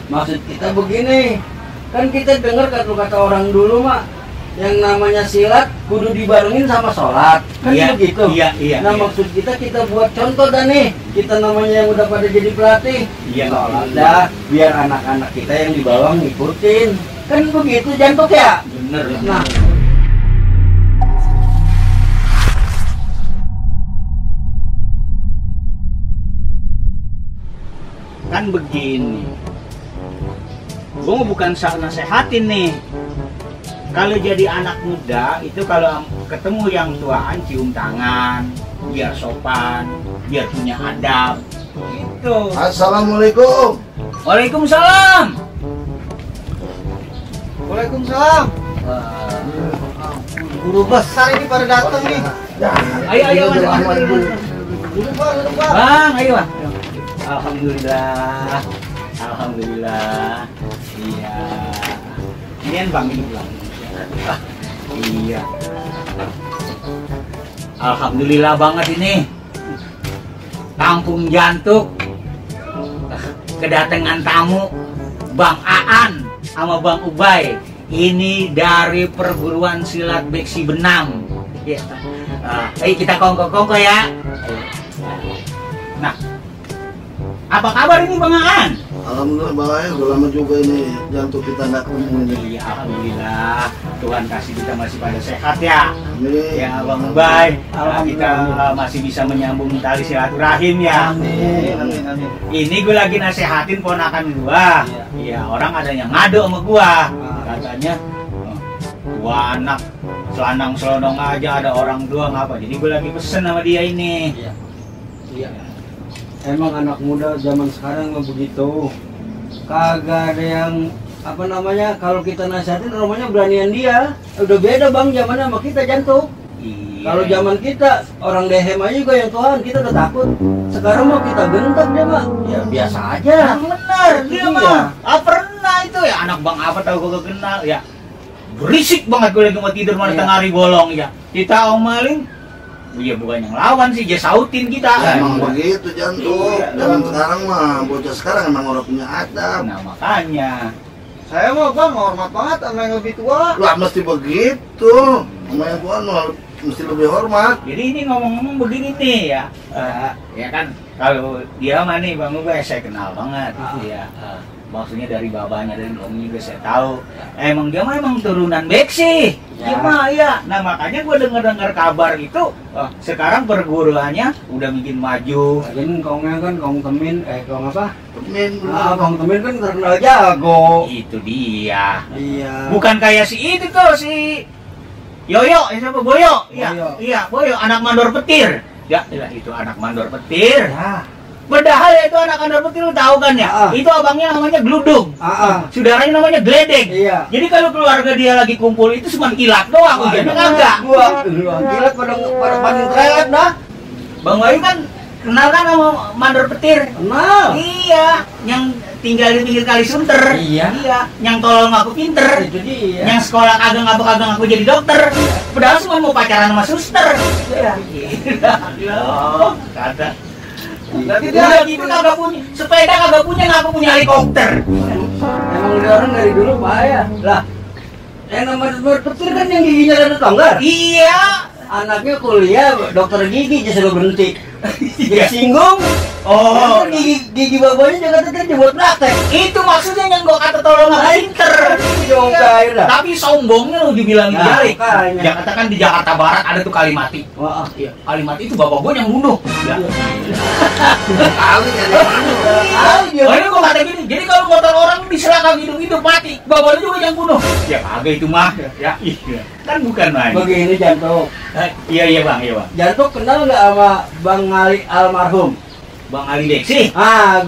Maksud kita begini, kan kita dengar kata orang dulu mak, yang namanya silat kudu dibarengin sama sholat, kan begitu. Iya. Nah maksud kita buat contoh dah nih, kita namanya yang udah pada jadi pelatih, sholat dah, biar anak-anak kita yang di bawah ngikutin, kan begitu Jantuk ya. Bener. Nah. Kan begini, gue bukan nasehatin nih. Kalau jadi anak muda itu kalau ketemu yang tuaan cium tangan, biar sopan, biar punya adab. Gitu. Assalamualaikum. Waalaikumsalam. Waalaikumsalam. Guru besar ini pada datang nih. Ayo masuk. Duduk Bang. Bang, ayo Bang. Alhamdulillah. Iya. Ini Bang ini Bang. Iya. Alhamdulillah banget ini. Kampung Jantuk kedatangan tamu Bang Aan sama Bang Ubay. Ini dari perguruan silat Beksi Benam. Ya. Ayo kita kongko-kongko ya. Nah, apa kabar ini Bang Aan? Alhamdulillah baik, udah lama juga ini Jantuk kita nggak ketemu ini. Iya, alhamdulillah Tuhan kasih kita masih pada sehat ya. Amin. Ya Bang Ubay, kita masih bisa menyambung tali silaturahim ya. Amin. Ini gue lagi nasehatin ponakan gua. Iya, orang ada yang ngadu sama gua. Katanya, gua anak selandang selondong aja ada orang tua ngapa. Jadi gue lagi pesen sama dia ini. Iya. Emang anak muda zaman sekarang mah begitu. Kagak ada yang apa namanya, kalau kita nasihatin namanya beranian dia. Udah beda Bang zamannya sama kita Jantuk. Iya. Kalau zaman kita orang dehem aja juga yang Tuhan, kita udah takut. Sekarang mau kita bentak dia mah, ya biasa aja. Yang benar dia mah. Pernah itu ya anak Bang apa tahu gue kenal ya. Berisik banget gue lagi mau tidur mana tengah hari bolong ya. Kita omelin. Iya bukan yang lawan sih, dia sautin kita. Ya, emang begitu Jantuk. Zaman sekarang mah bocah sekarang emang orang punya adab. Nah makanya Saya mah Bang hormat banget sama yang lebih tua. Lah mesti begitu. Sama yang tua mah mesti lebih hormat. jadi ini ngomong-ngomong begini nih ya. Ya kan kalau dia mah nih Bang Ubay saya kenal banget. Iya. Maksudnya dari babanya dari omnya juga saya tahu. Emang dia mah emang turunan Beksi. Iya mah iya. Nah makanya gue dengar kabar itu sekarang perguruannya udah bikin maju. Ini kongnya kan kong temin, kong apa? Temin. Kong temin kan terkenal jago. Itu dia. Iya. Bukan kayak si itu tuh si Yoyo, siapa Boyo? Iya, Boyo anak mandor petir. Ya, itu anak mandor petir. Ya. Padahal ya itu anak mandor petir lu tahu kan ya? Itu abangnya namanya Gludung. Saudaranya namanya Gledek. Iya. Jadi kalau keluarga dia lagi kumpul itu cuma kilat doang, ujiannya kagak. Kilat pada banding krelet dah. Bang Bayu kan kenal kan sama mandor petir? Kenal. Iya, yang tinggal di pinggir kali Sunter. Iya. Yang tolong aku pinter. Itu dia. Yang sekolah kagak ngabuk-ngabuk aku jadi dokter. Padahal semua mau pacaran sama suster. Iya. Kata. Berarti dia gitu kagak punya sepeda, kagak punya, ngaku punya helikopter. Emang dia orang dari dulu bahaya. Lah, yang namanya petir kan yang giginya ada tonggar. Iya. Anaknya kuliah dokter gigi justru berhenti. Dia singgung. Oh, gigi bapaknya juga kerja buat praktek. itu maksudnya yang gua kata tolong aku pinter. Iya. Tapi sombongnya lu dibilangin Nah, jari. makanya. Jakarta kan di Jakarta Barat ada tuh Kalimati. Wah, Iya, Kalimati itu bapak gua yang bunuh. Ya. Kali ya. Oh ini gua kata gini, jadi kalau motor orang diserahkan hidup-hidup mati, bapaknya juga yang bunuh. Ya kagak itu mah. Ya, iya. Kan bukan main. begini Jantuk. Iya Bang. Jantuk kenal nggak sama Bang Ali almarhum? Bang Ali Beksi.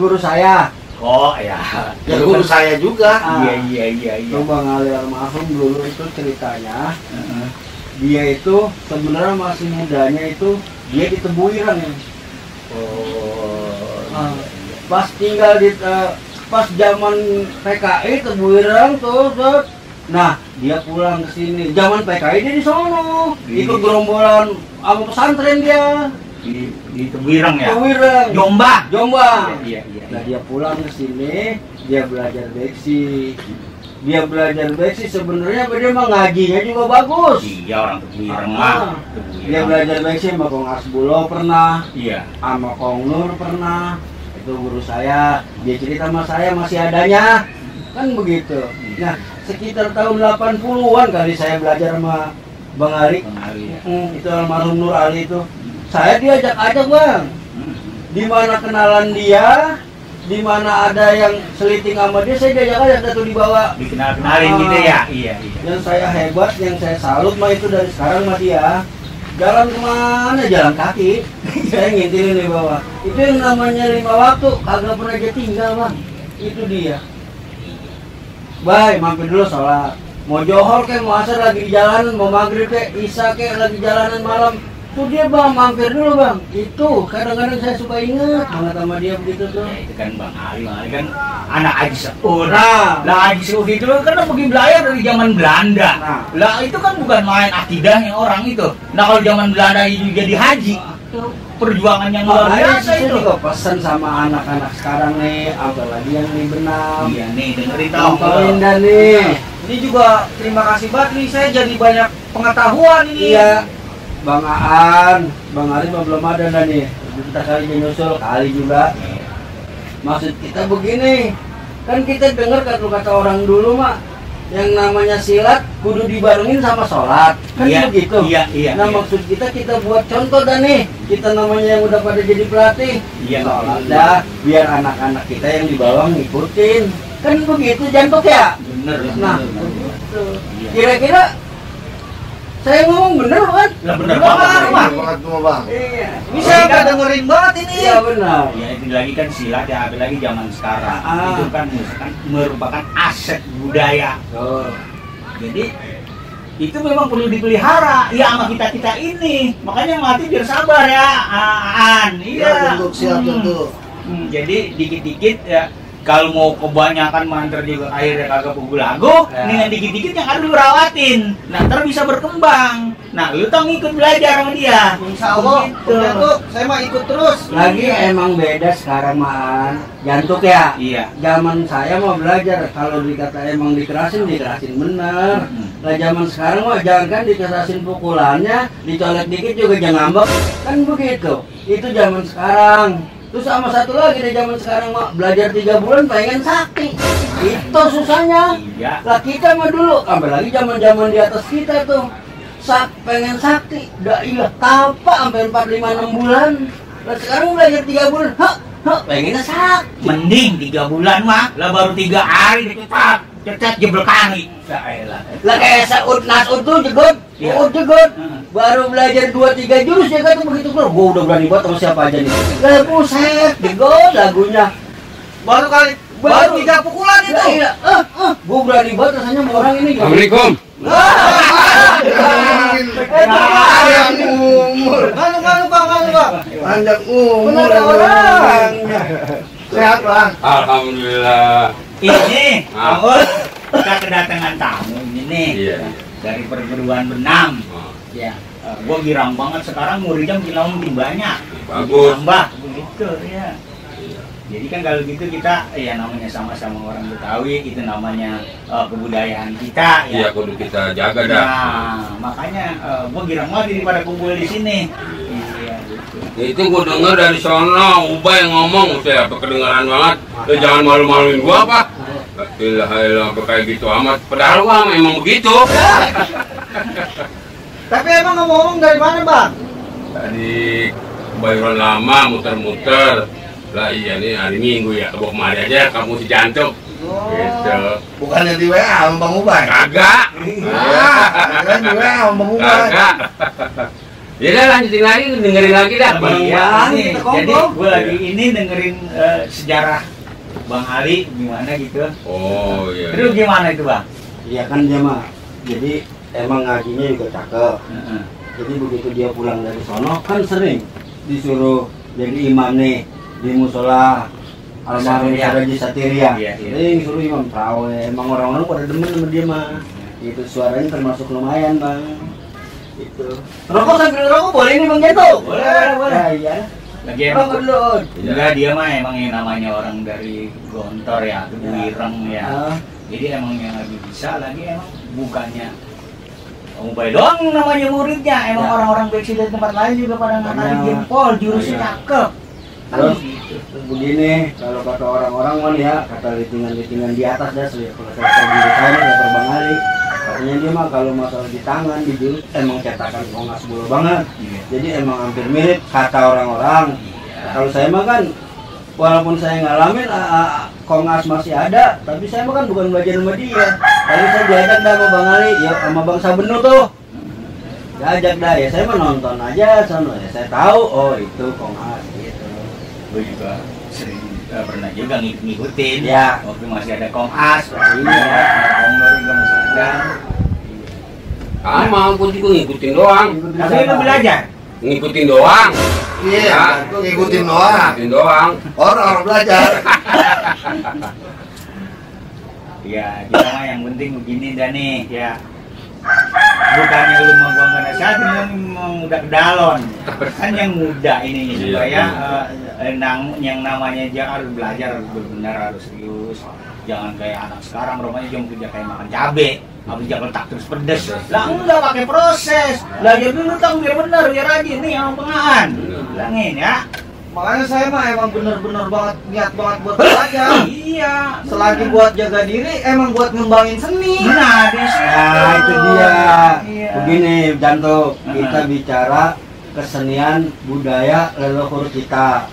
Guru saya. Oh ya. Ya guru saya juga. Iya. Itu Bang Ali almarhum dulu itu ceritanya. Dia itu sebenarnya masih mudanya itu dia di Tebuirang ya. Pas tinggal di pas zaman PKI Tebuirang tuh. Nah, dia pulang ke sini. Zaman PKI dia di sono. Ikut gerombolan sama pesantren dia. di Tewireng ya. Tewireng. Jombang. Jombang. Iya. Nah dia pulang ke sini, dia belajar beksi. Dia belajar beksi sebenarnya dia mah ngajinya juga bagus. Iya orang Tewireng mah. Dia belajar beksi sama Kong Asbulo pernah. Iya. Sama Kong Nur pernah. Itu guru saya. Dia cerita sama saya masih adanya. Kan begitu. Nah, sekitar tahun 80-an kali saya belajar sama Bang Ali. Ya. Itu almarhum Nur Ali itu. Saya diajak-ajak, Bang. Di mana kenalan dia, di mana ada yang seliting sama dia, saya diajak-ajak tuh dibawa. Dikenal-kenalin gitu ya. Iya. Yang saya hebat, yang saya salut mah itu dari sekarang mah dia. Jalan kemana? Jalan kaki. Saya ngintilin di bawah. Itu yang namanya 5 waktu, kagak pernah dia tinggal, Bang. Itu dia. Baik, mampir dulu sholat. Mau johor kek, mau asar lagi di jalanan, mau maghrib kek, isya kek lagi jalanan malam. Tuh dia Bang, mampir dulu Bang. Itu kadang-kadang saya suka ingat banget sama dia begitu tuh. Ya, itu kan Bang Ali kan anak Haji Seud. Nah, Haji Seud itu kan pergi belajar dari zaman Belanda. Nah. Lah itu kan bukan main akidahnya orang itu. Nah kalau zaman Belanda itu jadi haji, itu perjuangan yang luar biasa saya itu. juga pesan sama anak-anak sekarang nih, apalagi yang di Benam. Iya nih, dengerin tahu. Contohin dan nih. Ini juga terima kasih banget nih, saya jadi banyak pengetahuan ini. Iya. Bang Aan, Bang Arif mah belum ada dah nih. Kita kali nyusul, kali juga. Maksud kita begini, kan kita dengar kata orang dulu mak, yang namanya silat kudu dibarengin sama sholat, kan Iya, begitu. iya. Nah maksud kita buat contoh dah nih, kita namanya yang udah pada jadi pelatih, Iya. sholat dah, biar anak-anak kita yang di bawah ngikutin, kan begitu jantung ya. Bener. Nah, bener. begitu. Iya. Kira-kira saya ngomong bener kan? Lah bener Bang. banget, Bang. Banget semua bang. Iya. Ini saya udah dengerin banget ini. Iya benar. Ya itu lagi kan silat ya, apalagi zaman sekarang. Itu kan merupakan aset budaya. Oh. Jadi itu memang perlu dipelihara ya sama kita ini. Makanya mati biar sabar ya, Aan. Iya. Siap tentu. Jadi dikit-dikit ya. Kalau mau kebanyakan manter juga akhirnya kagak pugu lagu, dengan dikit-dikit yang ada lu rawatin. Nah, ntar bisa berkembang. Nah, lu tau ngikut belajar sama dia. Insya Allah, Begitu. jantuk, saya mah ikut terus. Lagi emang beda sekarang maan. Jantung ya. Iya. Zaman saya mau belajar kalau dikata emang dikerasin bener. Lah zaman sekarang mah jangan kan dikerasin pukulannya, dicolek dikit juga jangan ngambek. Kan begitu. Itu zaman sekarang. Terus sama satu lagi di zaman sekarang mah belajar 3 bulan pengen sakti. Itu susahnya. Iya. Lah kita mah dulu, apalagi zaman-zaman di atas kita tuh. Pengen sakti, udah ilah tapa sampai 4, 5, 6 bulan. Lah sekarang belajar 3 bulan, pengennya sakti. Mending 3 bulan mah, lah baru 3 hari cepat jebol kali. Lah kayak Saud Nasud tuh jegot, Iya. jegot. Baru belajar 2-3 jurus ya kan tuh begitu keluar. Gua udah berani buat sama siapa aja nih. Lah buset, jegot lagunya. Baru 3 pukulan itu. Iya, gua berani buat rasanya sama orang ini. Assalamualaikum. Panjang umur. Nganu bang. Panjang umur. Bener orang. Sehat bang. Alhamdulillah. Ini, Ah. kita kedatangan tamu ini nih. Iya. Dari perguruan Benam. Oh, Ya, gua girang banget sekarang muridnya makin banyak. Bagus. Tambah begitu ya. Jadi kan kalau gitu kita ya namanya sama-sama orang Betawi, itu namanya kebudayaan kita iya ya. kudu kita jaga dah. Nah, makanya gua girang banget daripada kumpul di sini. Iya, gitu. Itu gua denger dari sono, Ubay yang ngomong, saya apa kedengaran banget. Lu jangan malu-maluin gua apa? Ilah kayak gitu amat. Padahal gua memang begitu. Tapi emang ngomong dari mana bang? Tadi Bayoran lama muter-muter. Lah iya nih hari Minggu ya, ke kemari aja kamu si Jantung. Gitu. Bukannya di WA sama Bang Ubay. Kagak. Kan di WA sama Bang Ubay. Kagak. Ya udah lanjutin lagi, dengerin lagi dah. Iya, Bang, nih, kita jadi kongkong. gua lagi ini dengerin sejarah Bang Ali gimana gitu. Oh iya. Terus gimana itu bang? Iya kan dia mah. Jadi emang ngajinya juga cakep. Heeh. Jadi begitu dia pulang dari sono kan sering disuruh jadi imam nih di musola almarhum Satiria. Saraji Satiria. Iya, iya. Sering suruh imam taraweh. Emang orang-orang pada demen sama dia mah. Itu suaranya termasuk lumayan bang. Itu. Rokok sambil rokok boleh nih Bang Janto? Boleh. Ya, iya. Lagi Rokok dulu. enggak, dia mah emang yang namanya orang dari Gontor ya, Wireng ya. Jadi emang yang lagi bisa lagi emang bukannya Ubay doang namanya muridnya, emang orang-orang beksi dari tempat lain juga pada ngatarin jempol, jurusnya cakep. Terus begini, kalau kata orang-orang kan ya, kata litingan-litingan di atas dah, kalau saya di sana ya Bang Ali. Katanya dia mah kalau masalah di tangan, di jurus emang cetakan kongas bulu banget. Jadi emang hampir mirip kata orang-orang. Kalau saya mah kan, walaupun saya ngalamin kongas masih ada, tapi saya mah kan bukan belajar sama dia. Tadi saya diajak dah sama Bang Ali, ya sama Bang Sabenu tuh. Diajak dah, ya saya mah nonton aja sana, ya saya tahu, oh itu kongas gitu. Gue juga sering pernah juga ngikutin Ya. waktu masih ada Kompas, Iya. Komdor juga masih ada. Sama, aku juga ngikutin doang. Tapi lu belajar? Ngikutin doang. Iya, lu ngikutin doang. Ngikutin doang. Orang belajar. Ya, kita mah yang penting begini dah nih, ya. Bukannya lu mau gua nasihatin, lu mau udah kedalon. Kan yang muda ini supaya yang namanya jangan harus belajar, harus benar, harus serius. Jangan kayak anak sekarang, rumahnya cuma kerja kayak makan cabe, habis jangan letak terus pedes. Lah enggak, pakai proses. Belajar dulu tang biar benar, biar rajin nih yang pengahan. Bilangin ya. Makanya saya mah emang bener-bener banget niat banget buat belajar. Iya. Selagi buat jaga diri, emang buat ngembangin seni. Nah, di situ. Nah itu dia. Iya. Begini Janto, kita bicara kesenian budaya leluhur kita.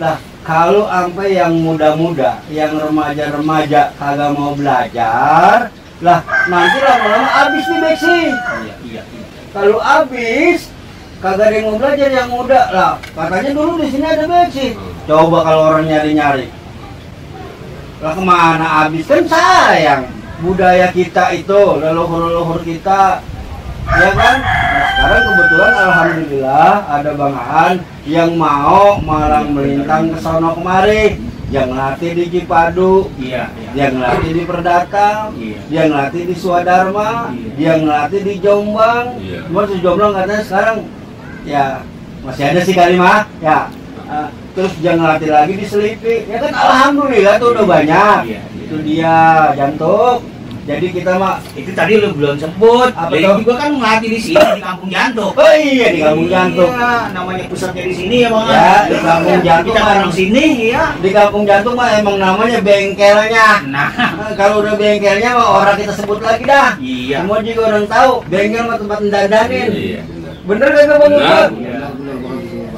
Lah kalau sampai yang muda-muda, yang remaja-remaja kagak mau belajar, lah nanti lama-lama habis nih Beksi. Iya. Kalau habis kagak ada yang mau belajar yang muda lah. Katanya dulu di sini ada Beksi. Coba kalau orang nyari-nyari. Lah kemana habis, kan sayang budaya kita itu, leluhur-leluhur kita, ya kan? Nah, sekarang kebetulan alhamdulillah ada Bang Aan yang mau malang melintang ke sono kemari, yang ngelatih di Cipadu, Iya. yang ngelatih di Perdatang, Iya. dia ngelatih di Swadharma, Iya. dia ngelatih di Jombang. Iya. Cuma di Jombang katanya sekarang ya masih ada sih kali mah, ya. Terus dia ngelatih lagi di Selipi, ya kan alhamdulillah tuh udah banyak. Iya. Itu dia Jantuk. Jadi kita mah Itu tadi lu belum sebut. Apa Jadi tuh? juga kan ngelatih di sini di Kampung Jantung. oh iya di Kampung Jantuk. Iya, namanya pusatnya di sini ya Bang. Ya, di Kampung Jantung. Kita orang sini ya. Di Kampung Jantung mah emang namanya bengkelnya. Nah, Nah, kalau udah bengkelnya mah orang kita sebut lagi dah. iya. Semua juga orang tahu bengkel mah tempat dandanin. Iya. Bener kagak Bang Benar. Ustaz? Iya.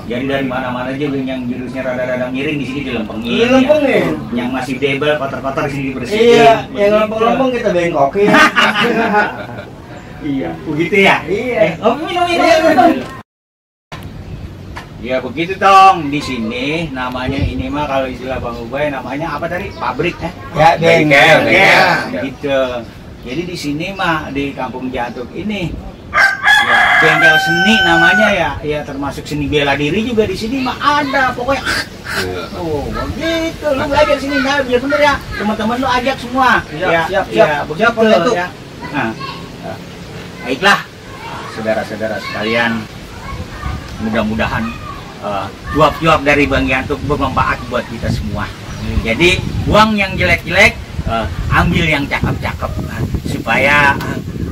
Jadi dari mana-mana aja yang jurusnya rada-rada miring di sini dilempengin. Dilempengin. Yang masih debel kotor-kotor di sini dibersihin. Iya, yang lempeng-lempeng kita bengkokin. Iya, begitu ya? Iya. Minum. Iya. Ya begitu Tong, di sini namanya ini mah kalau istilah Bang Ubay namanya apa tadi? Pabrik Ya bengkel. Bengkel. Gitu. Jadi di sini mah di Kampung Jantung ini ya, bengkel seni namanya ya termasuk seni bela diri juga di sini mah ada pokoknya. Iya. Oh, begitu. Lu belajar sini nah, biar bener ya. Teman-teman lu ajak semua. Siap. Begitu Siap, ya. Nah, baiklah, saudara-saudara sekalian, mudah-mudahan jawab-jawab dari Bang Jantuk bermanfaat buat kita semua. Jadi buang yang jelek-jelek, ambil yang cakep-cakep supaya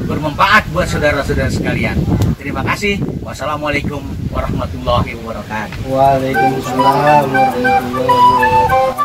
bermanfaat buat saudara-saudara sekalian. Terima kasih. Wassalamualaikum warahmatullahi wabarakatuh. Waalaikumsalam warahmatullahi wabarakatuh.